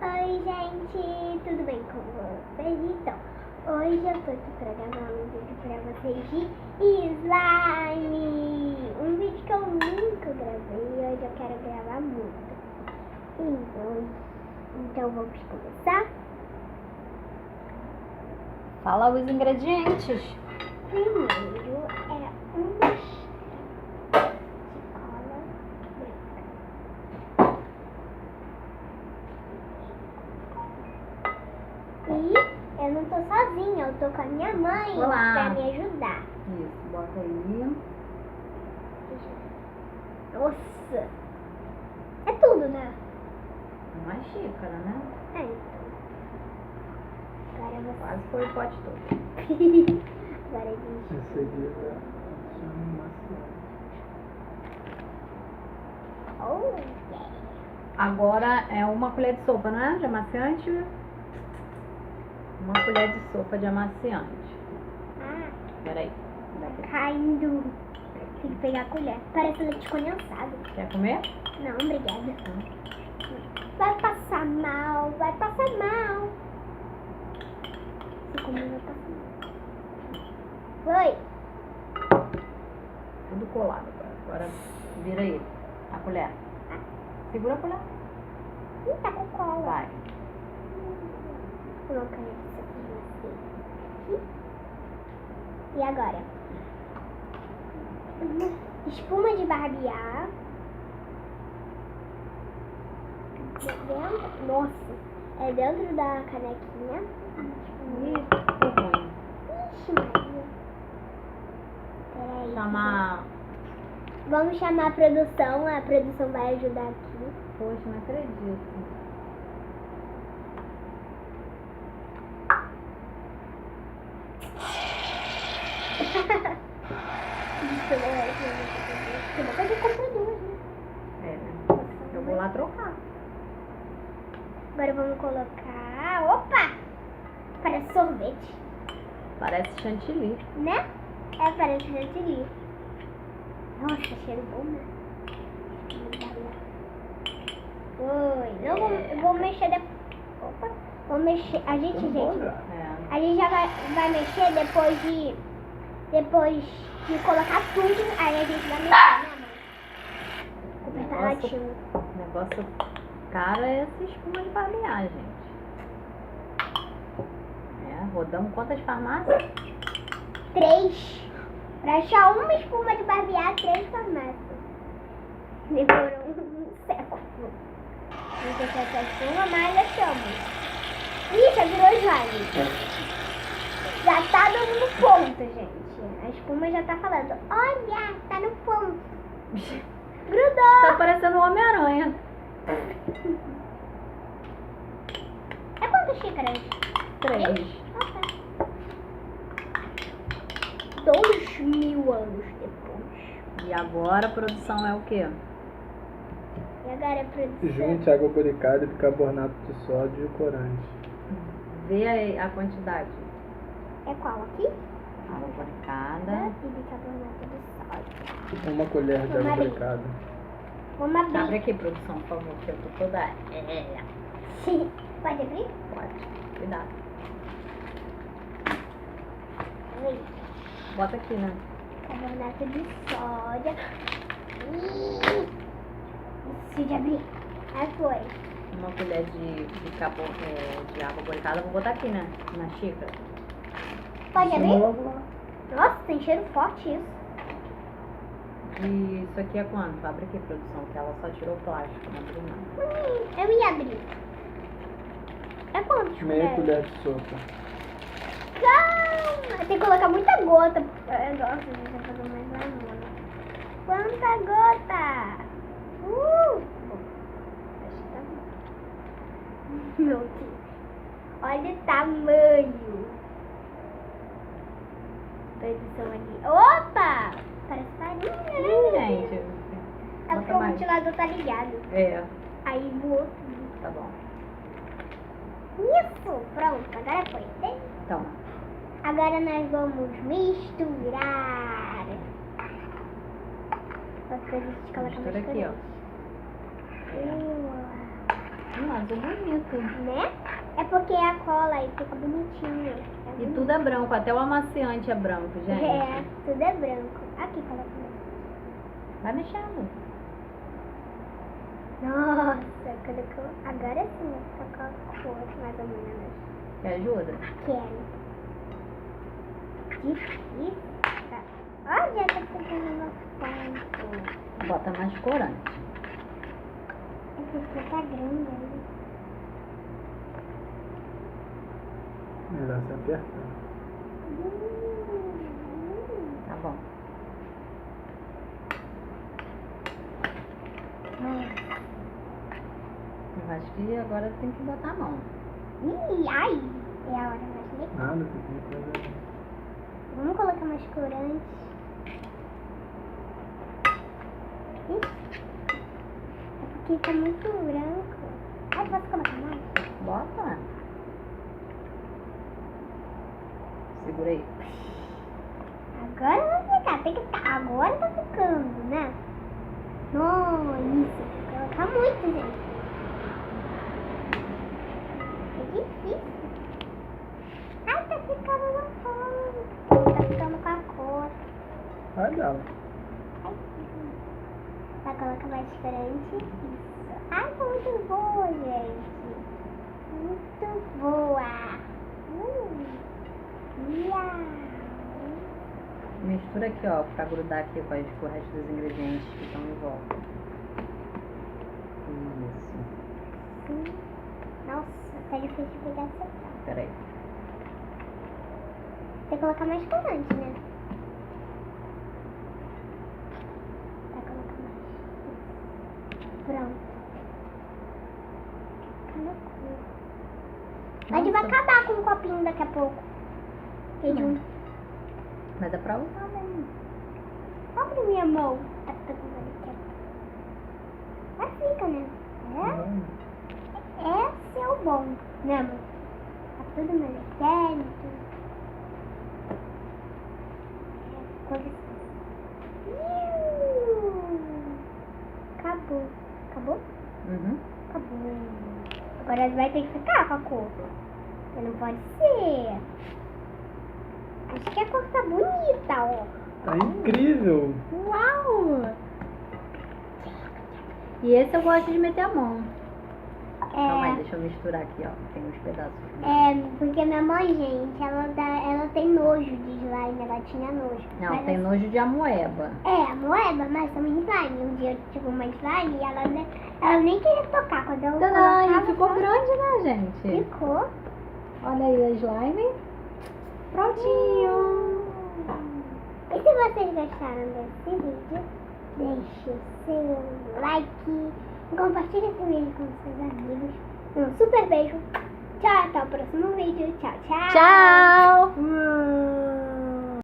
Oi, gente, tudo bem com vocês? Então, hoje eu tô aqui pra gravar um vídeo pra vocês de slime. Um vídeo que eu nunca gravei e hoje eu quero gravar muito. Então vamos começar? Fala os ingredientes. Primeiro é uma de cola branca. E eu não tô sozinha, eu tô com a minha mãe Olá. pra me ajudar. Isso, bota aí. Nossa! É tudo, né? Uma xícara, né? É, então. Agora você. Quase foi o pote todo. Agora a gente. Em seguida, chama Oh, yeah. Agora é uma colher de sopa, não é? De amaciante. Uma colher de sopa de amaciante. Ah, Peraí. tá caindo. Tem que pegar a colher. Parece leite condensado. Quer comer? Não, obrigada. Vai passar mal, vai passar mal. Se comer, vai passar mal. Foi. Tudo colado agora. Agora vira ele. A colher. Segura a colher. Ih, tá com cola. Vai. Vou colocar isso aqui. E agora? Espuma de barbear. Dentro, nossa, é dentro da canequinha. Ih, ficou ruim. Ixi, Maria. Peraí. Chamar. Vamos chamar a produção vai ajudar aqui. Poxa, não acredito. Isso não é que uma coisa compra duas, né? É, né? Eu vou lá trocar. Agora vamos colocar. Opa! Parece sorvete, Parece chantilly. né? É, parece chantilly. Nossa, cheiro bom, né? Oi, não vou mexer depois. Opa! Vou mexer. A gente, gente. Olha, É. A gente já vai mexer depois de colocar tudo, aí a gente vai mexer, né, mãe? Apertar latinho. O negócio caro é essa espuma de barbear, gente. É, rodamos quantas farmácias? 3. Pra achar uma espuma de barbear, 3 farmácias. Demorou um século. Não sei se essa espuma, mas achamos. Ih, já virou slime. Já tá dando no ponto, gente. A espuma já tá falando. Olha, tá no ponto. Grudou. Tá parecendo um Homem-Aranha. É quantas xícaras? 3. 2000 anos depois. E agora a produção é o quê? E agora a produção. junte água boricada, bicarbonato de sódio e corante. Vê aí a quantidade. É qual aqui? Água boricada. E bicarbonato de sódio. Uma colher de Vamos água abrir. boricada. Vamos Abre abrir. aqui, produção, por favor, que eu tô toda... É, Pode abrir? pode. Cuidado. Oi. Bota aqui, né? Bicarbonato de sódio. Isso de abrir. Aí foi. Uma colher de água boricada. Vou botar aqui, né? Na xícara. Pode abrir? Logo lá. Nossa, tem cheiro forte isso. E isso aqui é quanto? Abre aqui, produção, que ela só tirou o plástico, não abriu nada. Eu ia abrir. É quantos? Meia colher de sopa. Calma! Tem que colocar muita gota. Nossa, a gente vai fazer mais amor. Quanta gota! Acho que tá bom. Meu Deus. Olha o tamanho. Produção ali. Opa! Parece farinha, né? Gente, É bota porque o mais. ventilador tá ligado. É, Aí voou tudo. tá bom. Isso! Pronto, agora foi. Então, Agora nós vamos misturar. As coisas de colocar mistura aqui, ó. Azul bonito. Né? É porque a cola aí fica bonitinha. E tudo é branco, até o amaciante é branco, gente. É, tudo é branco. Aqui, coloca. Vai mexendo. Nossa, agora sim vai ficar com a cor mais ou menos. Quer ajuda? Quero. Difícil. Olha, tá pegando bastante. Bota mais corante. Esse aqui tá grande aí. Melhor se apertar. Tá bom. Eu acho que agora tem que botar a mão. Ih, ai, é a hora mais legal. Nada, tem coisa. Vamos colocar mais corante. Ih, é porque tá muito branco. Ai, posso colocar mais? Bota. Segura aí. Agora vai ficar, tem que ficar. Agora tá ficando, né? Nossa, isso. Vou colocar muito, gente. É difícil. Ai, tá ficando na forma. Tá ficando com a cor. Vai dela. Ai, vai colocar mais corante. Isso. Ai, tá muito boa, gente. Muito boa. Yeah. Mistura aqui, ó, pra grudar aqui com o resto dos ingredientes que estão em volta. Isso. Nossa, tá difícil de pegar essa tá. Pera aí. Tem que colocar mais corante, né? Vai colocar mais. Pronto. Cada cor. A gente vai Nossa. acabar com um copinho daqui a pouco. Tem um. Mas é pra usar mesmo. Abre minha mão. Tá ficando delicado. Mas fica, né? Esse é o bom, né, amor? Tá tudo melecado, tudo. Coisa assim. Acabou. Acabou? Uhum. Acabou. Agora vai ter que ficar com a cor. Porque não pode ser. Acho que a cor tá bonita, ó. Tá incrível. Uau! E esse eu gosto de meter a mão. Calma aí, deixa eu misturar aqui, ó. Tem uns pedaços. Porque minha mãe, gente, ela tem nojo de slime, ela tinha nojo. Não, Mas tem nojo de amoeba. a moeba, mas também slime. Um dia eu tive uma slime e ela nem queria tocar quando eu Tadã, colocava. ficou grande, né, gente? Ficou. Olha aí a slime. Prontinho. E se vocês gostaram desse vídeo, deixe o seu like e compartilhe esse vídeo com seus amigos. Um super beijo. Tchau, até o próximo vídeo. Tchau, tchau. Tchau! Uau.